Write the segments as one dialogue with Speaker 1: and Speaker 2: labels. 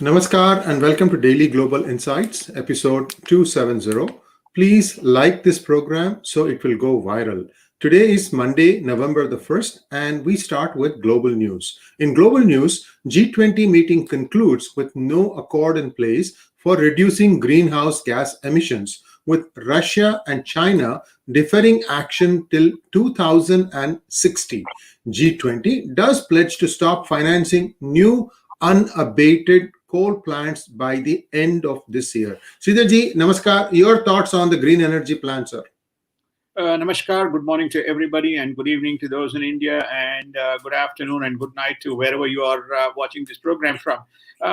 Speaker 1: Namaskar and welcome to Daily Global Insights, episode 270. Please like this program so it will go viral. Today is Monday, November the 1st, and we start with global news. In global news, G20 meeting concludes with no accord in place for reducing greenhouse gas emissions, with Russia and China deferring action till 2060. G20 does pledge to stop financing new unabated coal plants by the end of this year. Sridharji, namaskar. Your thoughts on the green energy plan, sir?
Speaker 2: Namaskar, good morning to everybody and good evening to those in India and good afternoon and good night to wherever you are watching this program from.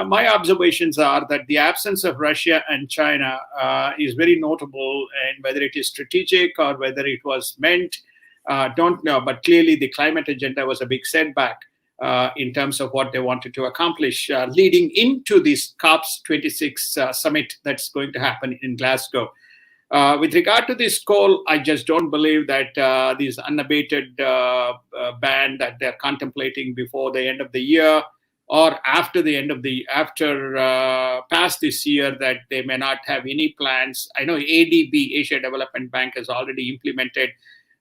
Speaker 2: My observations are that the absence of Russia and China is very notable, and whether it is strategic or whether it was meant, don't know, but clearly the climate agenda was a big setback in terms of what they wanted to accomplish leading into this COP26 summit that's going to happen in Glasgow. With regard to this coal, I just don't believe that this unabated ban that they're contemplating before the end of the year or after past this year, that they may not have any plans. I know ADB, Asia Development Bank, has already implemented.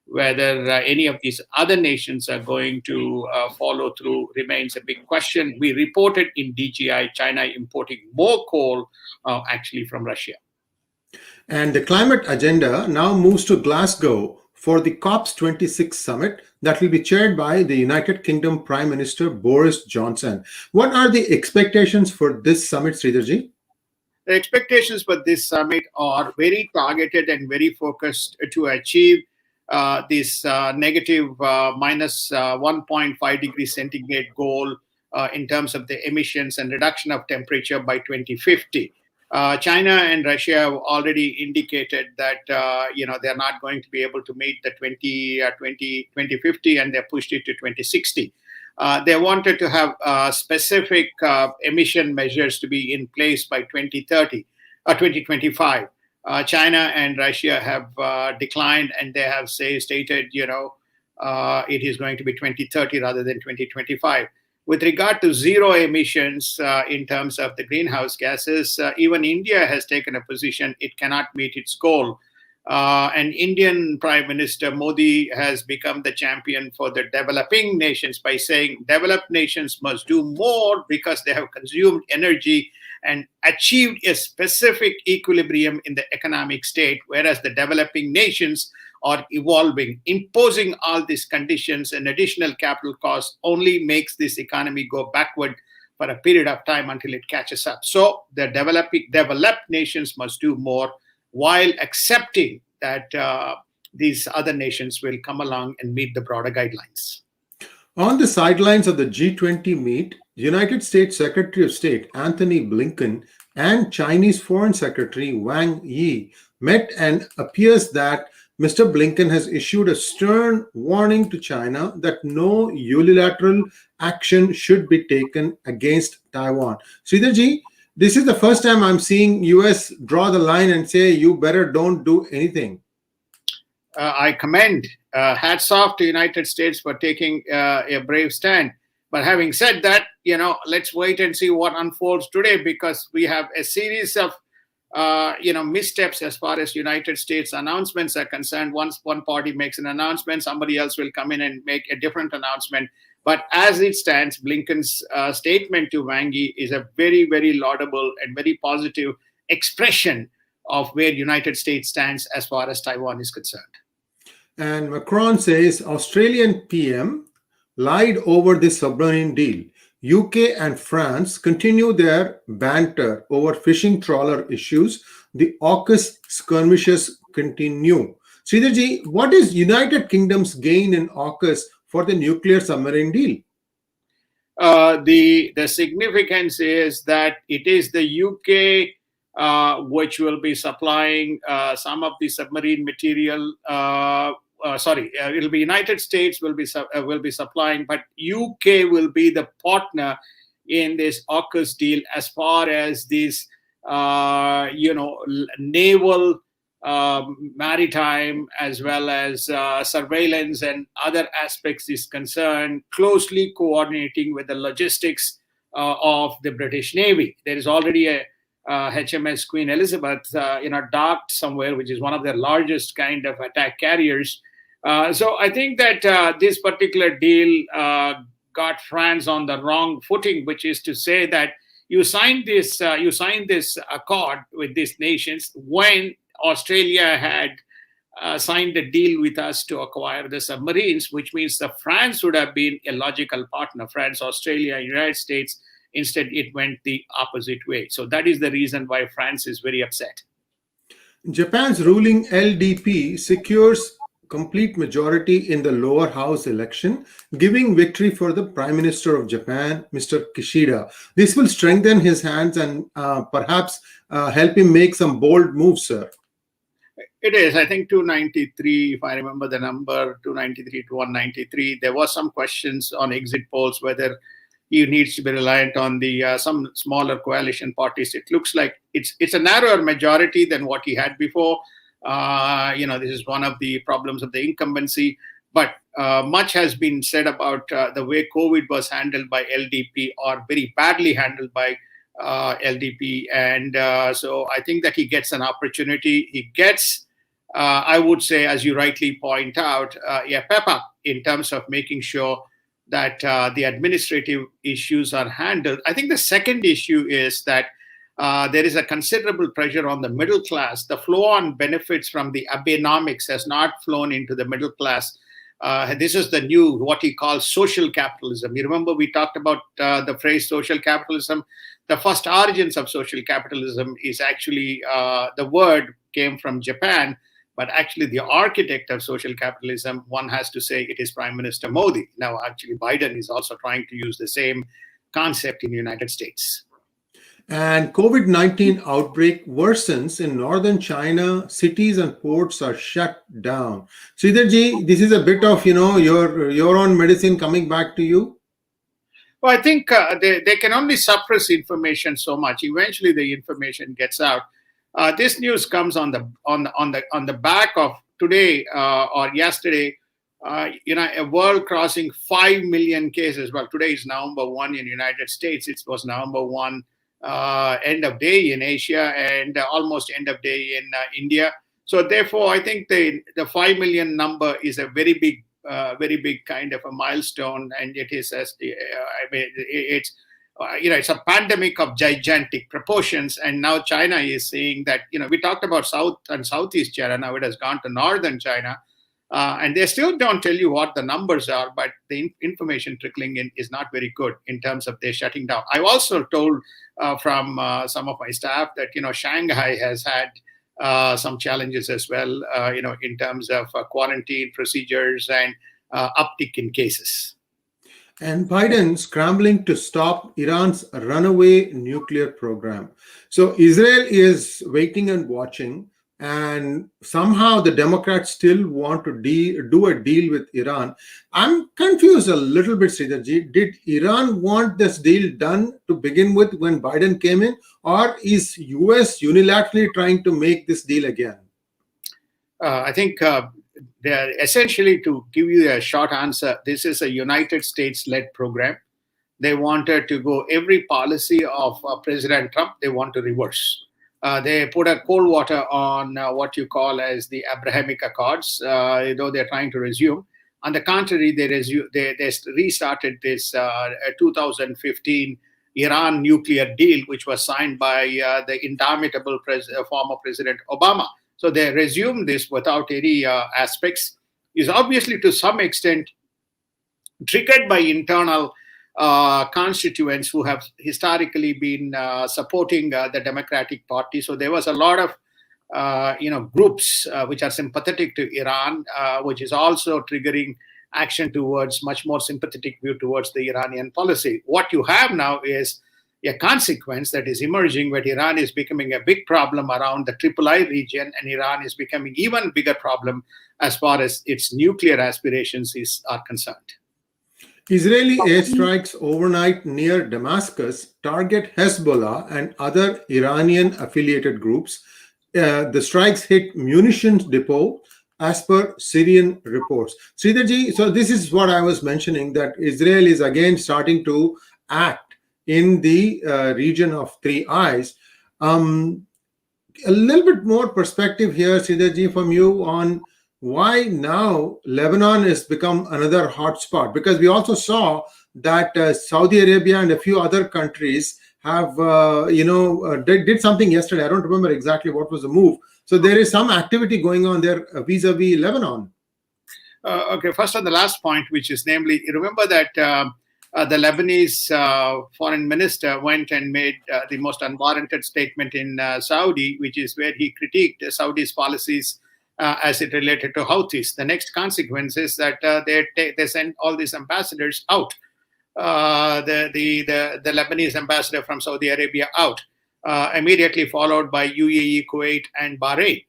Speaker 2: Whether any of these other nations are going to follow through remains a big question. We reported in DGI, China importing more coal actually from Russia.
Speaker 1: And the climate agenda now moves to Glasgow for the COP26 summit that will be chaired by the United Kingdom Prime Minister Boris Johnson. What are the expectations for this summit, Sridharji?
Speaker 2: The expectations for this summit are very targeted and very focused to achieve this negative minus 1.5 degrees centigrade goal in terms of the emissions and reduction of temperature by 2050. China and Russia have already indicated that they're not going to be able to meet the 2050, and they pushed it to 2060. They wanted to have specific emission measures to be in place by 2030 or 2025. China and Russia have declined, and they have stated, it is going to be 2030 rather than 2025. With regard to zero emissions in terms of the greenhouse gases, even India has taken a position it cannot meet its goal. And Indian Prime Minister Modi has become the champion for the developing nations by saying developed nations must do more because they have consumed energy and achieved a specific equilibrium in the economic state, whereas the developing nations are evolving. Imposing all these conditions and additional capital costs only makes this economy go backward for a period of time until it catches up. So the developed nations must do more while accepting that these other nations will come along and meet the broader guidelines.
Speaker 1: On the sidelines of the G20 meet, United States Secretary of State Anthony Blinken and Chinese Foreign Secretary Wang Yi met, and appears that Mr. Blinken has issued a stern warning to China that no unilateral action should be taken against Taiwan. Sridharji, this is the first time I'm seeing US draw the line and say, you better don't do anything.
Speaker 2: I commend, hats off to United States for taking a brave stand. But having said that, let's wait and see what unfolds today, because we have a series of missteps as far as United States announcements are concerned. Once one party makes an announcement, somebody else will come in and make a different announcement. But as it stands, Blinken's statement to Wang Yi is a very, very laudable and very positive expression of where United States stands as far as Taiwan is concerned.
Speaker 1: And Macron says Australian PM lied over the submarine deal. UK and France continue their banter over fishing trawler issues. The AUKUS skirmishes continue. Sridharji, what is United Kingdom's gain in AUKUS for the nuclear submarine deal?
Speaker 2: The significance is that it is the UK which will be supplying some of the submarine material. It'll be United States will be supplying, but UK will be the partner in this AUKUS deal as far as this naval, maritime, as well as surveillance and other aspects is concerned, closely coordinating with the logistics of the British Navy. There is already a HMS Queen Elizabeth, docked somewhere, which is one of their largest kind of attack carriers. So I think that this particular deal got France on the wrong footing, which is to say that you signed this accord with these nations when Australia had signed a deal with us to acquire the submarines, which means that France would have been a logical partner. France, Australia, United States. Instead, it went the opposite way. So that is the reason why France is very upset.
Speaker 1: Japan's ruling LDP secures complete majority in the lower house election, giving victory for the Prime Minister of Japan, Mr. Kishida. This will strengthen his hands and perhaps help him make some bold moves, sir.
Speaker 2: It is, I think, 293, if I remember the number, 293 to 193. There was some questions on exit polls whether he needs to be reliant on the some smaller coalition parties. It looks like it's a narrower majority than what he had before. This is one of the problems of the incumbency. But much has been said about the way COVID was handled by LDP, or very badly handled by LDP. And so I think that he gets an opportunity. He gets, I would say, as you rightly point out, a pep up in terms of making sure that the administrative issues are handled. I think the second issue is that there is a considerable pressure on the middle class. The flow-on benefits from the Abenomics has not flown into the middle class. This is the new, what he calls social capitalism. You remember we talked about the phrase social capitalism. The first origins of social capitalism is actually, the word came from Japan, but actually the architect of social capitalism, one has to say it is Prime Minister Modi. Now, actually, Biden is also trying to use the same concept in the United States.
Speaker 1: And COVID-19 outbreak worsens in northern China. Cities and ports are shut down. Sridharji, this is a bit of, your own medicine coming back to you.
Speaker 2: Well, I think they can only suppress information so much. Eventually, the information gets out. This news comes on the back of today or yesterday. A world crossing 5 million cases. Well, today is November 1 in the United States. It was November 1 end of day in Asia and almost end of day in India. So therefore, I think the 5 million number is a very big kind of a milestone, and it is it's a pandemic of gigantic proportions. And now China is saying that, we talked about South and Southeast China. Now it has gone to northern China. And they still don't tell you what the numbers are, but the information trickling in is not very good in terms of their shutting down. I also told from some of my staff that, Shanghai has had some challenges as well, in terms of quarantine procedures and uptick in cases.
Speaker 1: And Biden scrambling to stop Iran's runaway nuclear program. So Israel is waiting and watching, and somehow the Democrats still want to do a deal with Iran. I'm confused a little bit, Sridharji. Did Iran want this deal done to begin with when Biden came in, or is US unilaterally trying to make this deal again?
Speaker 2: I think they're essentially, to give you a short answer, this is a United States-led program. They wanted to go every policy of President Trump, they want to reverse. They put a cold water on what you call as the Abrahamic Accords, though they're trying to resume. On the contrary, they restarted this 2015 Iran nuclear deal, which was signed by the indomitable former President Obama. So they resumed this without any aspects. Is obviously to some extent triggered by internal constituents who have historically been supporting the Democratic Party. So there was a lot of groups which are sympathetic to Iran, which is also triggering action towards much more sympathetic view towards the Iranian policy. What you have now is a consequence that is emerging, where Iran is becoming a big problem around the III region, and Iran is becoming even bigger problem as far as its nuclear aspirations are concerned.
Speaker 1: Israeli airstrikes overnight near Damascus target Hezbollah and other Iranian-affiliated groups. The strikes hit munitions depot, as per Syrian reports. Sridharji, so this is what I was mentioning, that Israel is again starting to act in the region of Three Eyes. A little bit more perspective here, Siddharji, from you on why now Lebanon has become another hotspot, because we also saw that Saudi Arabia and a few other countries have, did something yesterday. I don't remember exactly what was the move. So there is some activity going on there vis-a-vis Lebanon.
Speaker 2: Okay, first on the last point, which is namely, remember that the Lebanese foreign minister went and made the most unwarranted statement in Saudi, which is where he critiqued Saudi's policies as it related to Houthis. The next consequence is that they sent all these ambassadors out. The Lebanese ambassador from Saudi Arabia out, immediately followed by UAE, Kuwait, and Bahrain.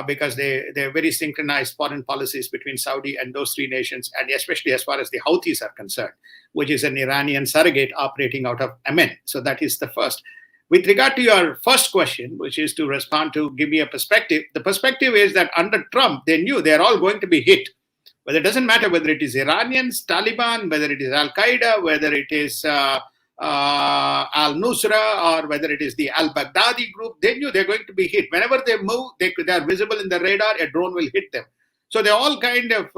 Speaker 2: Because they're very synchronized foreign policies between Saudi and those three nations, and especially as far as the Houthis are concerned, which is an Iranian surrogate operating out of Yemen. So that is the first. With regard to your first question, which is to respond to, give me a perspective, the perspective is that under Trump, they knew they're all going to be hit. But it doesn't matter whether it is Iranians, Taliban, whether it is Al-Qaeda, whether it is Al-Nusra, or whether it is the Al-Baghdadi group. They knew they're going to be hit. Whenever they move, they are visible in the radar, a drone will hit them. So they're all kind of,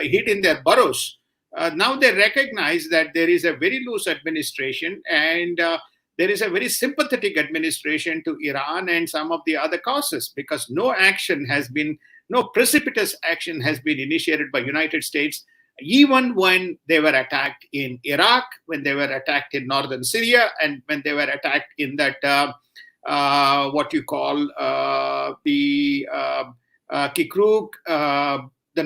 Speaker 2: hid in their burrows. Now they recognize that there is a very loose administration, and there is a very sympathetic administration to Iran and some of the other causes, because no precipitous action has been initiated by United States, even when they were attacked in Iraq, when they were attacked in northern Syria, and when they were attacked in that what you call the Kirkuk, the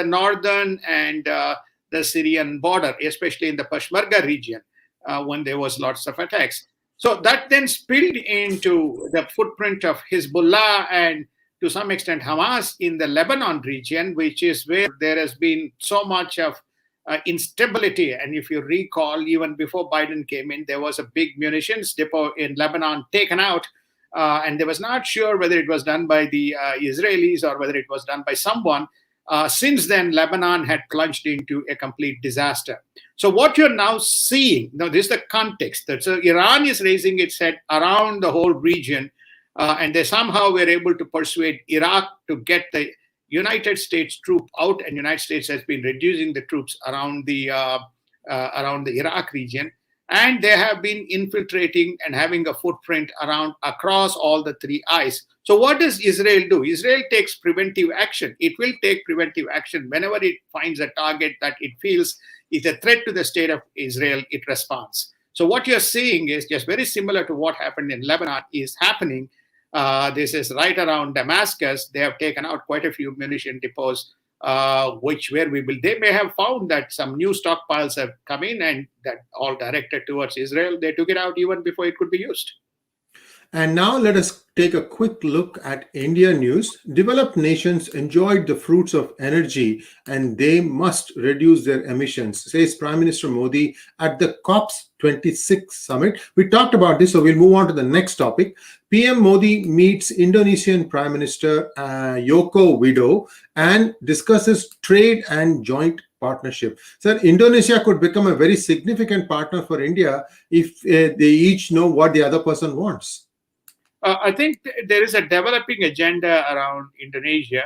Speaker 2: northern and the Syrian border, especially in the Peshmerga region, when there was lots of attacks. So that then spilled into the footprint of Hezbollah and to some extent Hamas in the Lebanon region, which is where there has been so much of instability. And if you recall, even before Biden came in, there was a big munitions depot in Lebanon taken out. And they was not sure whether it was done by the Israelis or whether it was done by someone. Since then, Lebanon had plunged into a complete disaster. So what you're now seeing, now this is the context. So Iran is raising its head around the whole region, and they somehow were able to persuade Iraq to get the United States troop out, and United States has been reducing the troops around the Iraq region. And they have been infiltrating and having a footprint across all the Three Eyes. So what does Israel do? Israel takes preventive action. It will take preventive action whenever it finds a target that it feels is a threat to the state of Israel. It responds. So what you're seeing is just very similar to what happened in Lebanon is happening. This is right around Damascus. They have taken out quite a few munition depots, they may have found that some new stockpiles have come in, and that all directed towards Israel. They took it out even before it could be used.
Speaker 1: And now let us take a quick look at India news. Developed nations enjoyed the fruits of energy and they must reduce their emissions, says Prime Minister Modi at the COP26 summit. We talked about this, so we'll move on to the next topic. PM Modi meets Indonesian Prime Minister Joko Widodo and discusses trade and joint partnership. So Indonesia could become a very significant partner for India if they each know what the other person wants.
Speaker 2: I think there is a developing agenda around Indonesia.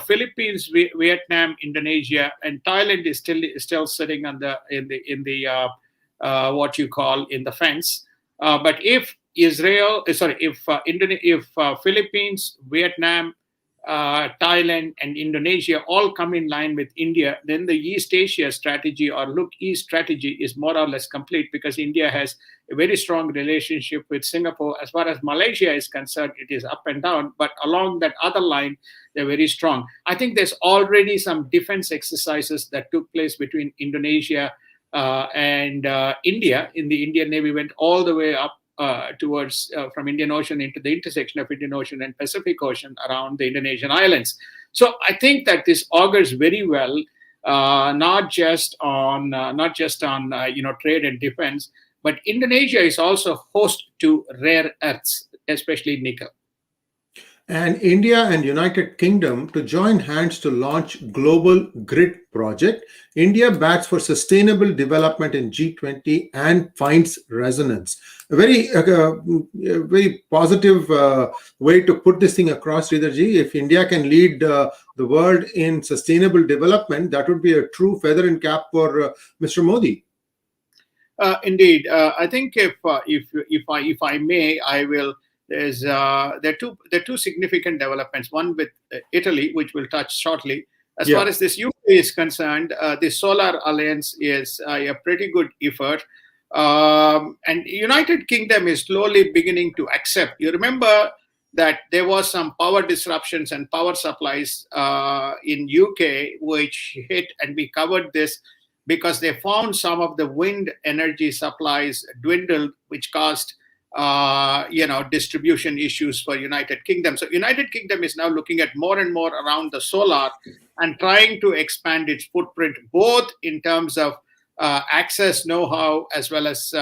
Speaker 2: Philippines, Vietnam, Indonesia, and Thailand is still sitting on in the what you call in the fence. But if Philippines, Vietnam, Thailand, and Indonesia all come in line with India, then the East Asia strategy or Look East strategy is more or less complete, because India has a very strong relationship with Singapore. As far as Malaysia is concerned, it is up and down, but along that other line, they're very strong. I think there's already some defense exercises that took place between Indonesia and India. In the Indian Navy went all the way up towards from Indian Ocean into the intersection of Indian Ocean and Pacific Ocean around the Indonesian islands. So I think that this augurs very well, not just on trade and defense, but Indonesia is also host to rare earths, especially nickel.
Speaker 1: and India and United Kingdom to join hands to launch Global Grid project. India bats for sustainable development in G20 and finds resonance. A very positive way to put this thing across, Sridharji. If India can lead the world in sustainable development, that would be a true feather in cap for Mr. Modi.
Speaker 2: Indeed, I think if I may, I will. There are two significant developments. One with Italy, which we'll touch shortly. As
Speaker 1: Yeah.
Speaker 2: far as this UK is concerned, the Solar Alliance is a pretty good effort, and United Kingdom is slowly beginning to accept. You remember that there was some power disruptions and power supplies in UK, which hit, and we covered this because they found some of the wind energy supplies dwindled, which caused distribution issues for United Kingdom. So United Kingdom is now looking at more and more around the solar and trying to expand its footprint, both in terms of access, know-how, as well as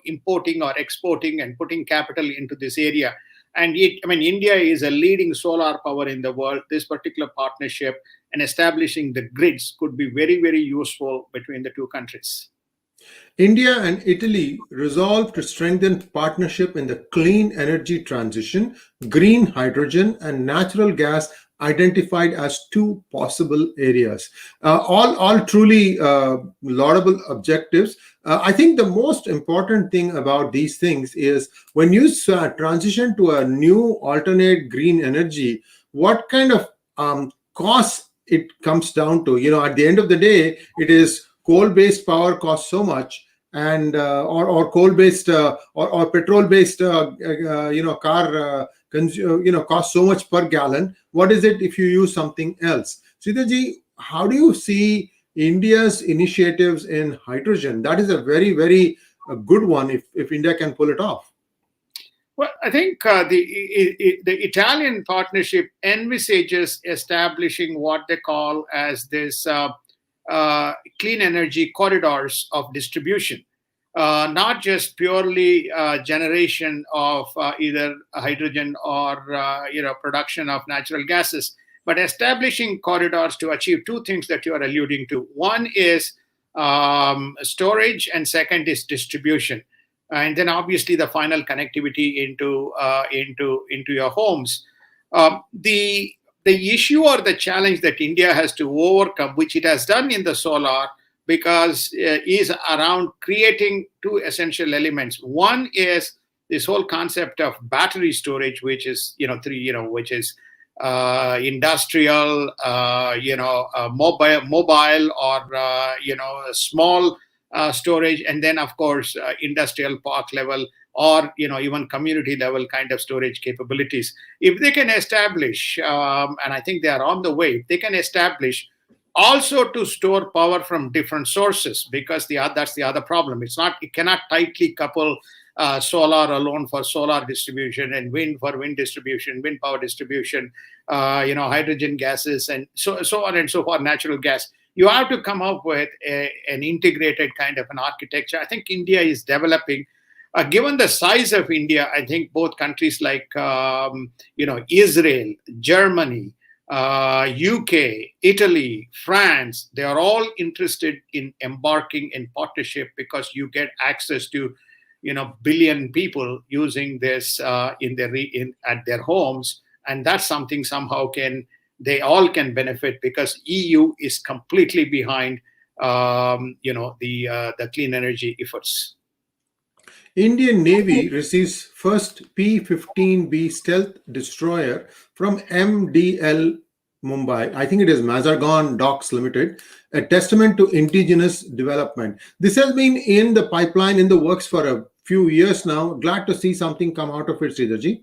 Speaker 2: importing or exporting and putting capital into this area. And India is a leading solar power in the world. This particular partnership and establishing the grids could be very, very useful between the two countries.
Speaker 1: India and Italy resolved to strengthen partnership in the clean energy transition, green hydrogen, and natural gas identified as two possible areas. All truly laudable objectives. I think the most important thing about these things is when you transition to a new alternate green energy, what kind of costs it comes down to. At the end of the day, it is coal-based power costs so much, and or coal-based or petrol-based car costs so much per gallon. What is it if you use something else? Sridharji, how do you see India's initiatives in hydrogen? That is a very, very good one if India can pull it off.
Speaker 2: Well, I think the Italian partnership envisages establishing what they call as this clean energy corridors of distribution, not just purely generation of either hydrogen or production of natural gases, but establishing corridors to achieve two things that you are alluding to. One is storage, and second is distribution, and then obviously the final connectivity into your homes. The issue or the challenge that India has to overcome, which it has done in the solar, because is around creating two essential elements. One is this whole concept of battery storage, which is which is industrial, mobile or small storage, and then of course industrial park level or even community level kind of storage capabilities. If they can establish, and I think they are on the way, if they can establish also to store power from different sources, because that's the other problem. It cannot tightly couple solar alone for solar distribution and wind for wind distribution, wind power distribution, hydrogen gases, and so on and so forth, natural gas. You have to come up with an integrated kind of an architecture. I think India is developing. Given the size of India, I think both countries like Israel, Germany, UK, Italy, France, they are all interested in embarking in partnership, because you get access to billion people using this at their homes, and that's something somehow they all can benefit, because EU is completely behind the clean energy efforts.
Speaker 1: Indian Navy receives first P-15B stealth destroyer from MDL Mumbai. I think it is Mazagon Docks Limited, a testament to indigenous development. This has been in the pipeline, in the works for a few years now. Glad to see something come out of it, Sridharji.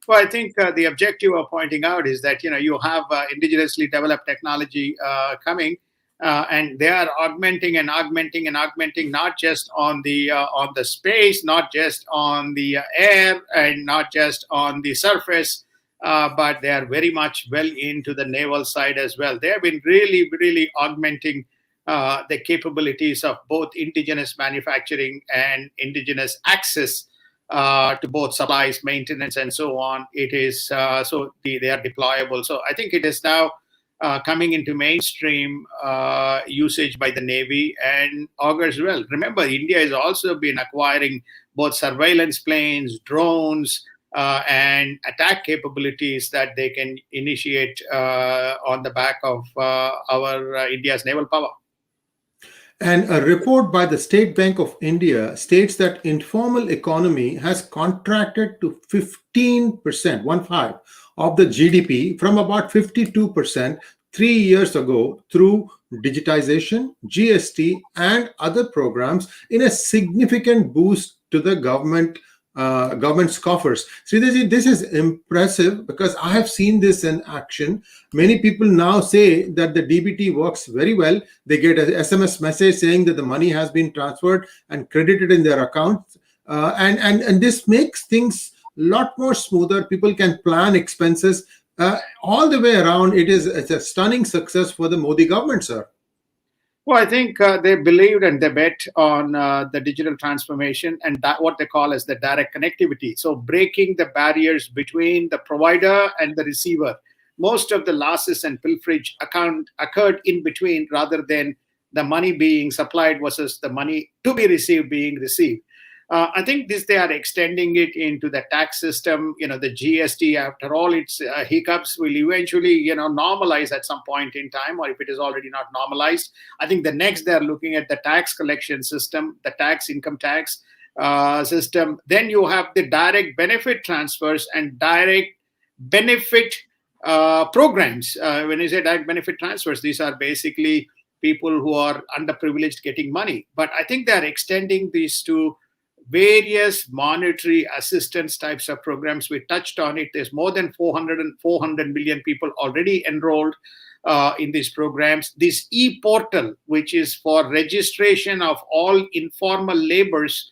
Speaker 2: Well, I think the objective of pointing out is that you have indigenously developed technology coming, and they are augmenting, not just on the space, not just on the air, and not just on the surface, but they are very much well into the naval side as well. They have been really, really augmenting the capabilities of both indigenous manufacturing and indigenous access to both supplies, maintenance, and so on. It is they are deployable. So I think it is now coming into mainstream usage by the Navy and augurs well. Remember, India has also been acquiring both surveillance planes, drones, and attack capabilities that they can initiate on the back of our India's naval power.
Speaker 1: And a report by the State Bank of India states that informal economy has contracted to 15%, 1/5 of the GDP from about 52% 3 years ago through digitization, GST, and other programs in a significant boost to the government's coffers. Sridharji, this is impressive because I have seen this in action. Many people now say that the DBT works very well. They get an SMS message saying that the money has been transferred and credited in their account. And this makes things a lot more smoother. People can plan expenses all the way around. It's a stunning success for the Modi government, sir.
Speaker 2: Well, I think they believed and they bet on the digital transformation and that what they call as the direct connectivity. So breaking the barriers between the provider and the receiver. Most of the losses and pilferage occurred in between rather than the money being supplied versus the money to be received being received. I think they are extending it into the tax system. The GST, after all its hiccups, will eventually, normalize at some point in time, or if it is already not normalized. I think the next they're looking at the tax collection system, the income tax system. Then you have the direct benefit transfers and direct benefit programs. When you say direct benefit transfers, these are basically people who are underprivileged getting money. But I think they're extending these to various monetary assistance types of programs. We touched on it. There's more than 400 million people already enrolled in these programs. This e-portal, which is for registration of all informal laborers,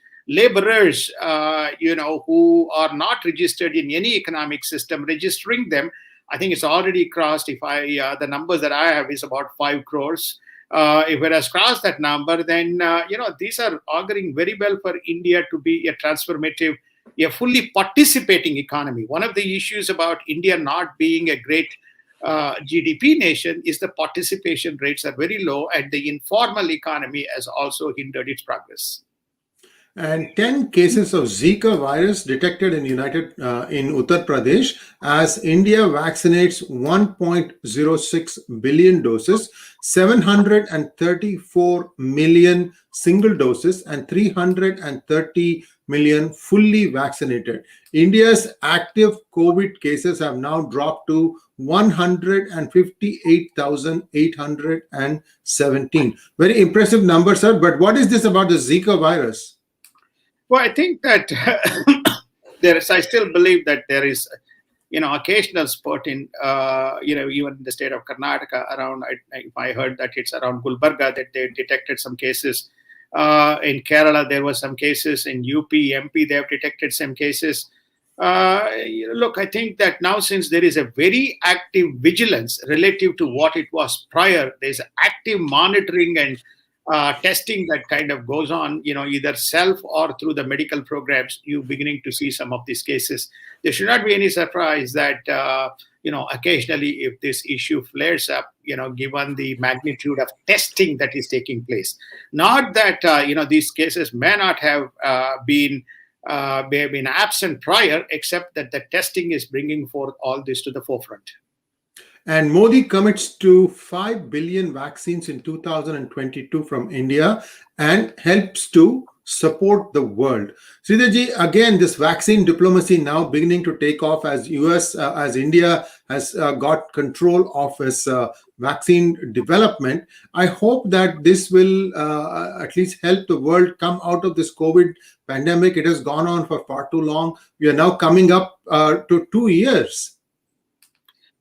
Speaker 2: who are not registered in any economic system, registering them, I think it's already crossed. The numbers that I have is about 5 crores. If it has crossed that number, then these are auguring very well for India to be a transformative, a fully participating economy. One of the issues about India not being a great GDP nation is the participation rates are very low, and the informal economy has also hindered its progress.
Speaker 1: And 10 cases of Zika virus detected in Uttar Pradesh as India vaccinates 1.06 billion doses, 734 million single doses, and 330 million fully vaccinated. India's active COVID cases have now dropped to 158,817. Very impressive number, sir. But what is this about the Zika virus?
Speaker 2: Well, I think that I still believe that there is, occasional spurt in, even in the state of Karnataka around, I heard that it's around Gulbarga that they detected some cases. In Kerala, there were some cases. In UP, MP, they have detected some cases. Look, I think that now since there is a very active vigilance relative to what it was prior, there's active monitoring and testing that kind of goes on, either self or through the medical programs, you're beginning to see some of these cases. There should not be any surprise that, occasionally if this issue flares up, given the magnitude of testing that is taking place. Not that, these cases may not have been absent prior, except that the testing is bringing forth all this to the forefront.
Speaker 1: And Modi commits to 5 billion vaccines in 2022 from India and helps to support the world. Sridharji, again, this vaccine diplomacy now beginning to take off as India has got control of its vaccine development. I hope that this will at least help the world come out of this COVID pandemic. It has gone on for far too long. We are now coming up to 2 years.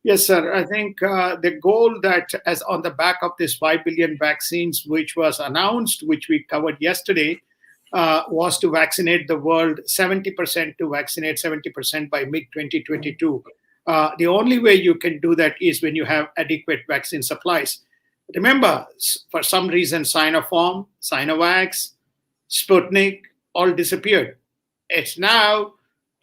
Speaker 2: Yes, sir. I think the goal that, as on the back of this 5 billion vaccines, which was announced, which we covered yesterday, was to vaccinate the world 70%, to vaccinate 70% by mid-2022. The only way you can do that is when you have adequate vaccine supplies. Remember, for some reason, Sinopharm, Sinovac, Sputnik all disappeared. It's now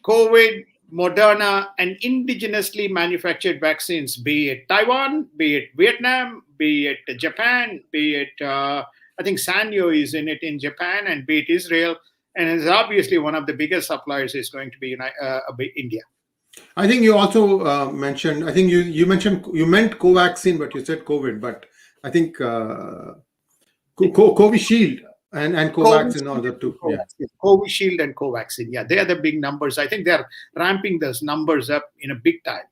Speaker 2: COVID, Moderna, and indigenously manufactured vaccines, be it Taiwan, be it Vietnam, be it Japan, be it, I think Sanyo is in it in Japan, and be it Israel. And it's obviously one of the biggest suppliers is going to be India.
Speaker 1: I think you also mentioned, I think you mentioned, you meant Covaxin, but you said COVID, but I think Covishield and Covaxin are the two. Yeah.
Speaker 2: Covishield and Covaxin. Yeah, they are the big numbers. I think they're ramping those numbers up in a big time.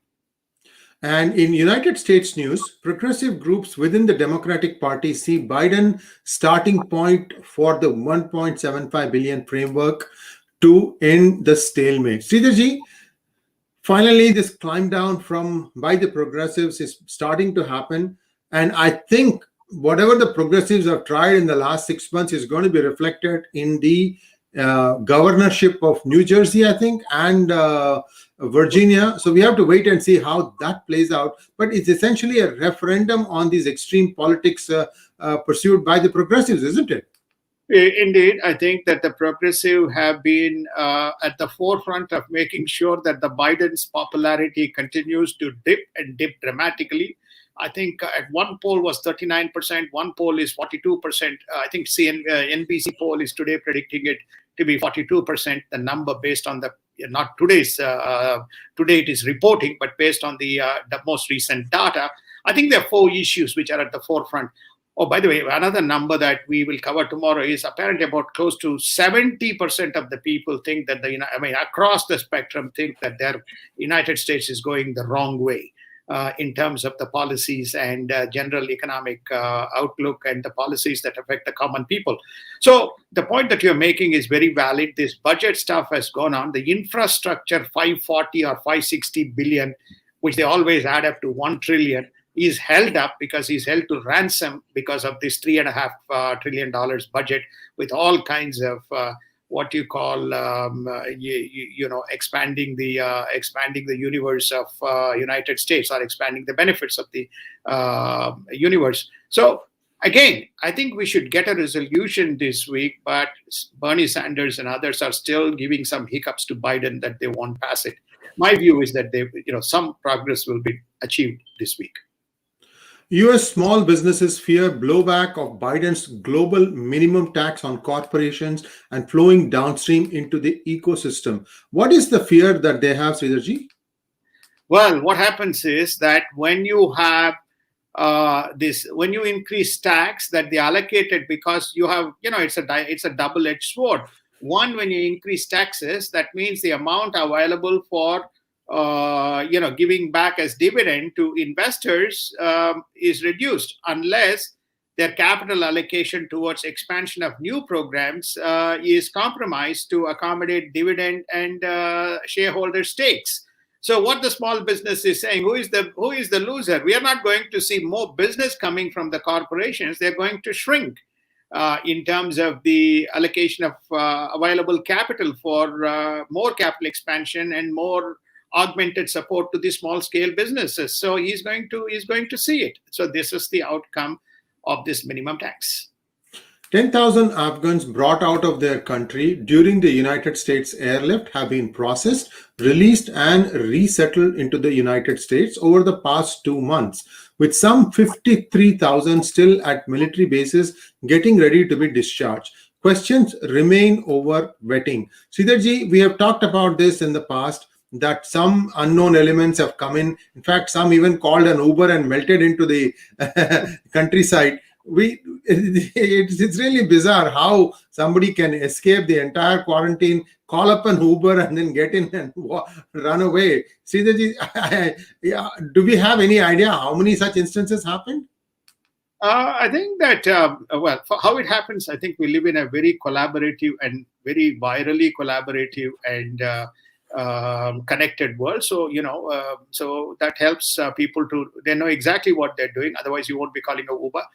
Speaker 1: And in United States news, progressive groups within the Democratic Party see Biden starting point for the 1.75 billion framework to end the stalemate. Sridharji, finally, this climb down from by the progressives is starting to happen. And I think whatever the progressives have tried in the last 6 months is going to be reflected in the governorship of New Jersey, I think, and Virginia. So we have to wait and see how that plays out. But it's essentially a referendum on these extreme politics pursued by the progressives, isn't it?
Speaker 2: Indeed, I think that the progressive have been at the forefront of making sure that the Biden's popularity continues to dip and dip dramatically. I think at one poll was 39%, one poll is 42%. I think NBC poll is today predicting it to be 42%, the number based on the, not today's, today it is reporting, but based on the most recent data. I think there are 4 issues which are at the forefront. Oh, by the way, another number that we will cover tomorrow is apparently about close to 70% of the people think that across the spectrum think that their United States is going the wrong way in terms of the policies and general economic outlook and the policies that affect the common people. So the point that you're making is very valid. This budget stuff has gone on. The infrastructure 540 or 560 billion, which they always add up to 1 trillion, is held up because he's held to ransom because of this $3.5 trillion budget with all kinds of what you call expanding the universe of United States, or expanding the benefits of the universe. So again, I think we should get a resolution this week, but Bernie Sanders and others are still giving some hiccups to Biden that they won't pass it. My view is that some progress will be achieved this week.
Speaker 1: US small businesses fear blowback of Biden's global minimum tax on corporations and flowing downstream into the ecosystem. What is the fear that they have, Sridharji?
Speaker 2: Well, what happens is that when you have when you increase tax that they allocated, because you have, it's a double-edged sword. One, when you increase taxes, that means the amount available for giving back as dividend to investors is reduced, unless their capital allocation towards expansion of new programs is compromised to accommodate dividend and shareholder stakes. So what the small business is saying, who is the loser? We are not going to see more business coming from the corporations. They're going to shrink in terms of the allocation of available capital for more capital expansion and more augmented support to the small scale businesses. So he's going to see it. So this is the outcome of this minimum tax.
Speaker 1: 10,000 Afghans brought out of their country during the United States airlift have been processed, released, and resettled into the United States over the past 2 months, with some 53,000 still at military bases getting ready to be discharged. Questions remain over vetting. Sridharji, we have talked about this in the past, that some unknown elements have come in. In fact, some even called an Uber and melted into the countryside. It's really bizarre how somebody can escape the entire quarantine, call up an Uber, and then get in and run away. Sridharji, do we have any idea how many such instances happened?
Speaker 2: I think that, for how it happens, I think we live in a very collaborative and very virally collaborative and connected world. So, so that helps people they know exactly what they're doing. Otherwise, you won't be calling a Uber.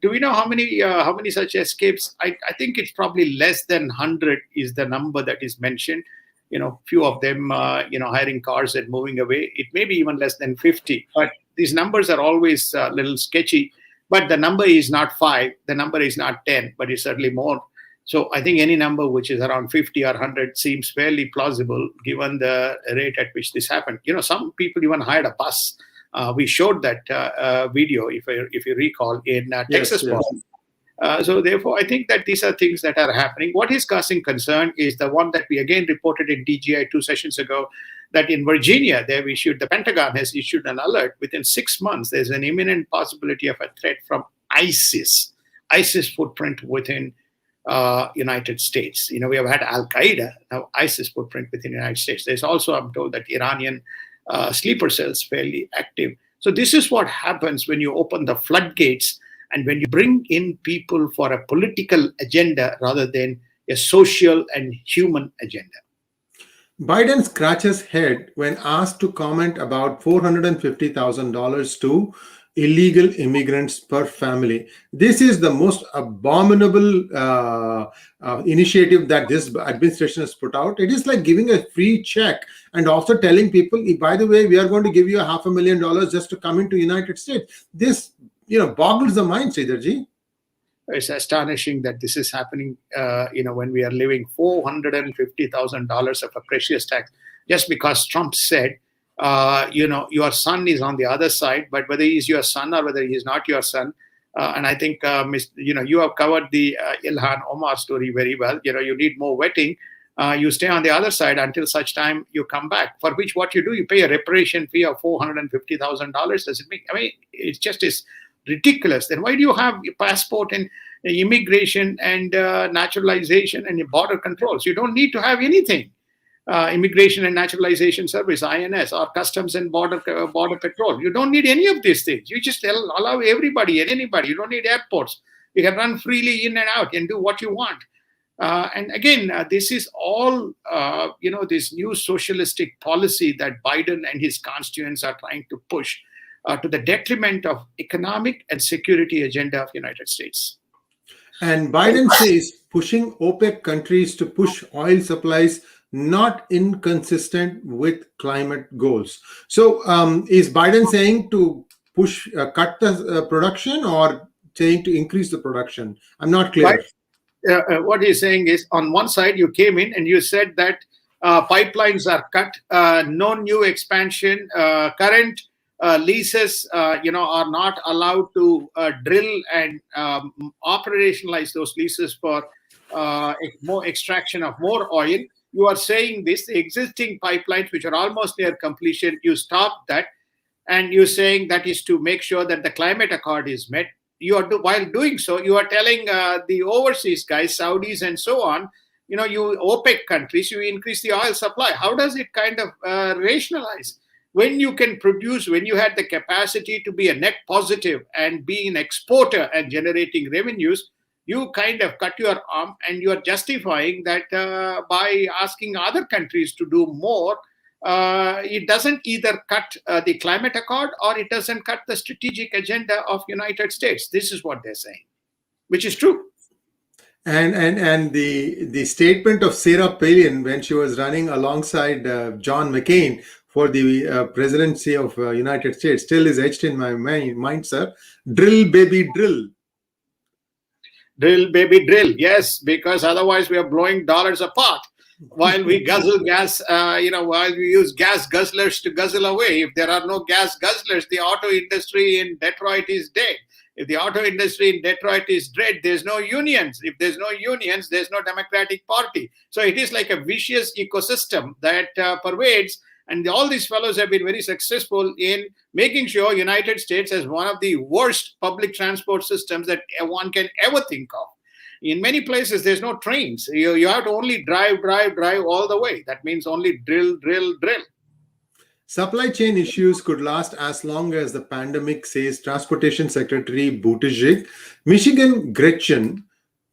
Speaker 2: Do we know how many such escapes? I think it's probably less than 100 is the number that is mentioned. Few of them, hiring cars and moving away. It may be even less than 50, but these numbers are always a little sketchy. But the number is not 5, the number is not 10, but it's certainly more. So I think any number which is around 50 or 100 seems fairly plausible given the rate at which this happened. Some people even hired a bus. We showed that video, if you recall, in Texas.
Speaker 1: Yes.
Speaker 2: So therefore, I think that these are things that are happening. What is causing concern is the one that we again reported in DGI 2 sessions ago, that in Virginia, the Pentagon has issued an alert. Within 6 months, there's an imminent possibility of a threat from ISIS footprint within United States. We have had Al-Qaeda, now ISIS footprint within the United States. There's also, I'm told, that Iranian sleeper cells fairly active. So this is what happens when you open the floodgates and when you bring in people for a political agenda rather than a social and human agenda.
Speaker 1: Biden scratches head when asked to comment about $450,000 to illegal immigrants per family. This is the most abominable initiative that this administration has put out. It is like giving a free check and also telling people, by the way, we are going to give you $500,000 just to come into the United States. This boggles the mind, Sridharji.
Speaker 2: It's astonishing that this is happening, when we are leaving $450,000 of a precious tax, just because Trump said, your son is on the other side, but whether he's your son or whether he is not your son. And I think, you have covered the Ilhan Omar story very well. You need more vetting. You stay on the other side until such time you come back, for which what you do, you pay a reparation fee of $450,000. Does it make, it just is ridiculous. Then why do you have your passport and immigration and naturalization and your border controls? You don't need to have anything. Immigration and Naturalization Service, INS, or Customs and Border Patrol. You don't need any of these things. You just allow everybody and anybody. You don't need airports. You can run freely in and out and do what you want. And again, this is all, this new socialistic policy that Biden and his constituents are trying to push to the detriment of economic and security agenda of the United States.
Speaker 1: And Biden says pushing OPEC countries to push oil supplies not inconsistent with climate goals. So is Biden saying to cut the production or saying to increase the production? I'm not clear.
Speaker 2: What he's saying is, on one side, you came in and you said that pipelines are cut, no new expansion, current leases, are not allowed to drill and operationalize those leases for more extraction of more oil. You are saying this, the existing pipelines, which are almost near completion, you stop that, and you're saying that is to make sure that the climate accord is met. While doing so, you are telling the overseas guys, Saudis and so on, you OPEC countries, you increase the oil supply. How does it kind of rationalize? When you can produce, when you had the capacity to be a net positive and be an exporter and generating revenues, you kind of cut your arm, and you are justifying that by asking other countries to do more. It doesn't either cut the climate accord or it doesn't cut the strategic agenda of United States. This is what they're saying, which is true.
Speaker 1: And the statement of Sarah Palin when she was running alongside John McCain for the presidency of United States still is etched in my mind, sir. Drill, baby, drill.
Speaker 2: Drill, baby, drill. Yes, because otherwise we are blowing dollars apart while we guzzle gas, while we use gas guzzlers to guzzle away. If there are no gas guzzlers, the auto industry in Detroit is dead. If the auto industry in Detroit is dead, there's no unions. If there's no unions, there's no Democratic Party. So it is like a vicious ecosystem that pervades. And all these fellows have been very successful in making sure United States has one of the worst public transport systems that one can ever think of. In many places, there's no trains. You have to only drive all the way. That means only drill.
Speaker 1: Supply chain issues could last as long as the pandemic, says Transportation Secretary Buttigieg. Michigan Gretchen,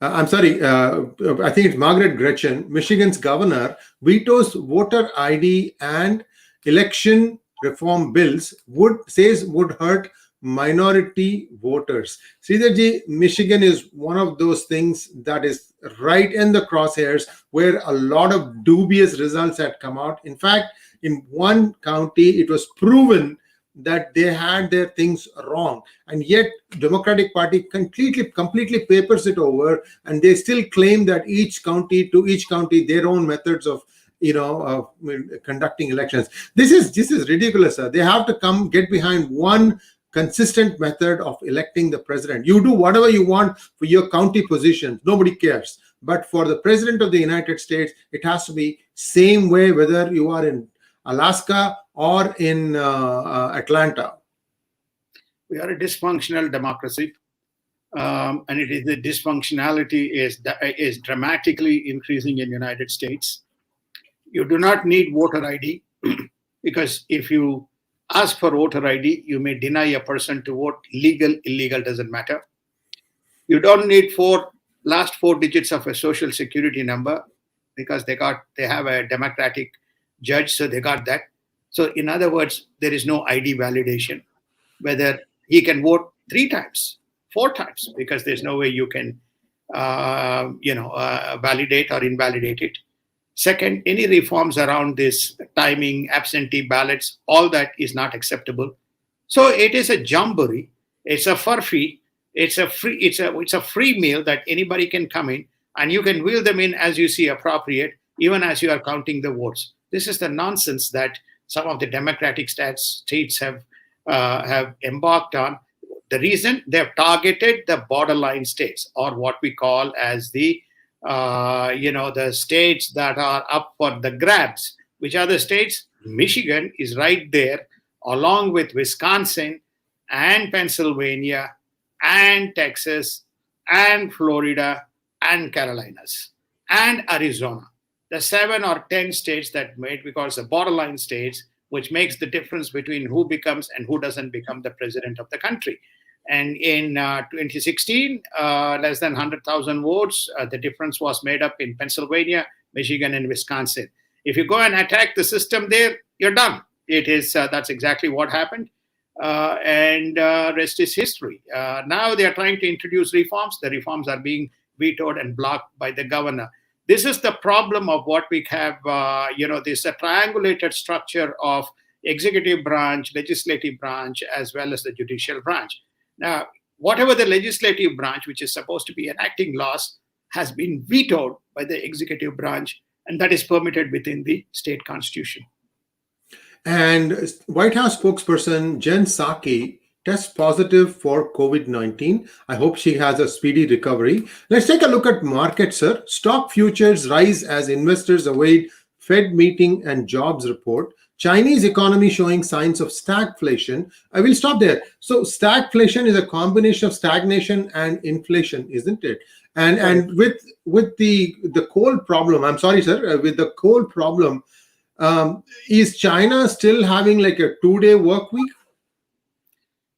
Speaker 1: I think it's Margaret Gretchen, Michigan's governor, vetoes voter ID and election reform bills would hurt minority voters. Sridharji, Michigan is one of those things that is right in the crosshairs where a lot of dubious results had come out. In fact, in one county, it was proven that they had their things wrong, and yet Democratic Party completely papers it over, and they still claim that each county their own methods of conducting elections. This is ridiculous, sir. They have to come get behind one consistent method of electing the president. You do whatever you want for your county positions, nobody cares. But for the president of the United States, it has to be same way whether you are in Alaska or in Atlanta.
Speaker 2: We are a dysfunctional democracy, and the dysfunctionality is dramatically increasing in the United States. You do not need voter ID because if you ask for voter ID, you may deny a person to vote. Legal, illegal, doesn't matter. You don't need last four digits of a social security number because they have a democratic judge, so they got that. So in other words, there is no ID validation, whether he can vote 3 times, 4 times, because there's no way you can validate or invalidate it. Second, any reforms around this timing, absentee ballots, all that is not acceptable. So it is a jamboree. It's a furphy. It's a free meal that anybody can come in, and you can wheel them in as you see appropriate, even as you are counting the votes. This is the nonsense that some of the democratic states have embarked on. The reason they've targeted the borderline states, or what we call as the states that are up for the grabs. Which are the states? Michigan is right there, along with Wisconsin and Pennsylvania and Texas and Florida and Carolinas and Arizona. The 7 or 10 states that we call the borderline states, which makes the difference between who becomes and who doesn't become the president of the country. And in 2016, less than 100,000 votes. The difference was made up in Pennsylvania, Michigan, and Wisconsin. If you go and attack the system there, you're done. That's exactly what happened. And rest is history. Now they are trying to introduce reforms. The reforms are being vetoed and blocked by the governor. This is the problem of what we have. This a triangulated structure of executive branch, legislative branch, as well as the judicial branch. Now, whatever the legislative branch, which is supposed to be enacting laws, has been vetoed by the executive branch, and that is permitted within the state constitution.
Speaker 1: And White House spokesperson Jennsaki tests positive for COVID-19. I hope she has a speedy recovery. Let's take a look at markets, sir. Stock futures rise as investors await Fed meeting and jobs report. Chinese economy showing signs of stagflation. I will stop there. So stagflation is a combination of stagnation and inflation, isn't it? And with the coal problem, I'm sorry, sir, with the coal problem, is China still having like a 2-day work week?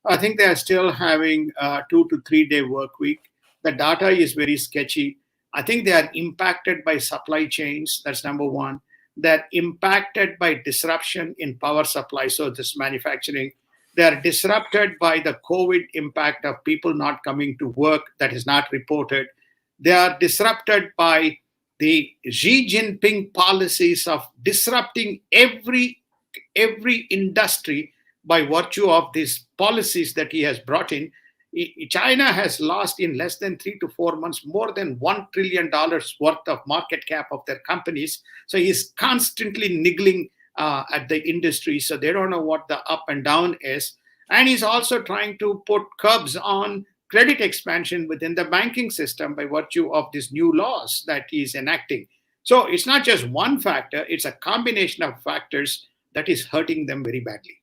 Speaker 2: I think they are still having a 2 to 3 day work week. The data is very sketchy. I think they are impacted by supply chains. That's number one. They're impacted by disruption in power supply. So this manufacturing, they are disrupted by the COVID impact of people not coming to work. That is not reported. They are disrupted by the Xi Jinping policies of disrupting every industry by virtue of these policies that he has brought in. China has lost in less than 3 to 4 months more than $1 trillion worth of market cap of their companies. So he's constantly niggling at the industry. So they don't know what the up and down is. And he's also trying to put curbs on credit expansion within the banking system by virtue of these new laws that he's enacting. So it's not just one factor, it's a combination of factors that is hurting them very badly.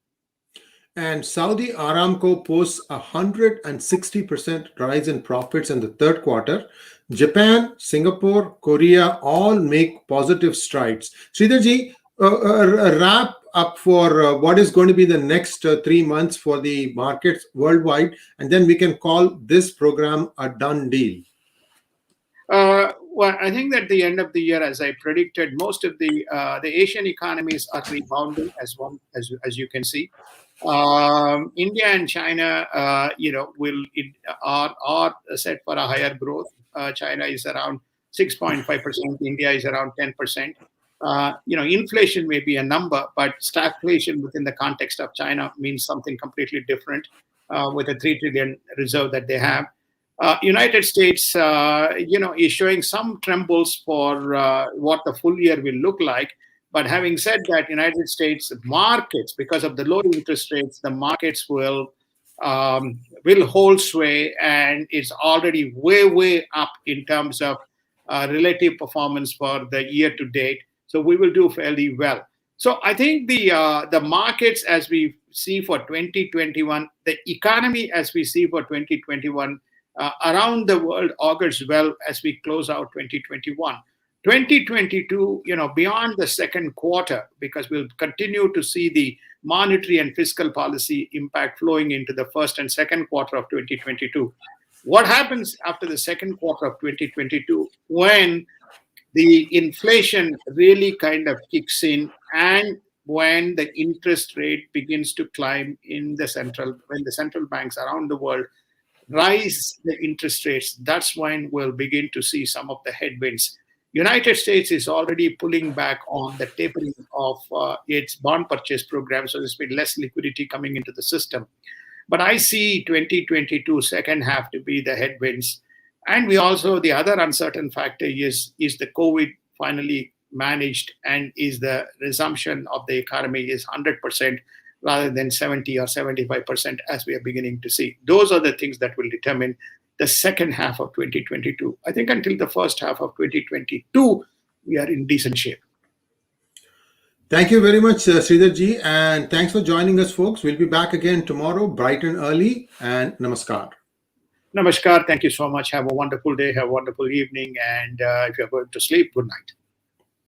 Speaker 1: And Saudi Aramco posts 160% rise in profits in the third quarter. Japan, Singapore, Korea all make positive strides. Sridharji, a wrap up for what is going to be the next 3 months for the markets worldwide, and then we can call this program a done deal.
Speaker 2: Well, I think that at the end of the year, as I predicted, most of the Asian economies are rebounding as you can see. India and China, are set for a higher growth. China is around 6.5%. India is around 10%. inflation may be a number, but stagflation within the context of China means something completely different with a 3 trillion reserve that they have. United States, is showing some trembles for what the full year will look like. But having said that, United States markets, because of the low interest rates, the markets will hold sway, and it's already way up in terms of relative performance for the year to date. So we will do fairly well. So I think the markets as we see for 2021, the economy as we see for 2021 around the world augurs well as we close out 2021. 2022, beyond the second quarter, because we'll continue to see the monetary and fiscal policy impact flowing into the first and second quarter of 2022. What happens after the second quarter of 2022 when the inflation really kind of kicks in and when the interest rate begins to climb when the central banks around the world rise the interest rates? That's when we'll begin to see some of the headwinds. United States is already pulling back on the tapering of its bond purchase program, so there's been less liquidity coming into the system. But I see 2022 second half to be the headwinds. And the other uncertain factor is the COVID finally managed, and is the resumption of the economy is 100% rather than 70 or 75% as we are beginning to see. Those are the things that will determine the second half of 2022. I think until the first half of 2022, we are in decent shape.
Speaker 1: Thank you very much, Sridharji, and thanks for joining us, folks. We'll be back again tomorrow, bright and early, and namaskar.
Speaker 2: Namaskar. Thank you so much. Have a wonderful day. Have a wonderful evening. And if you're going to sleep, good night.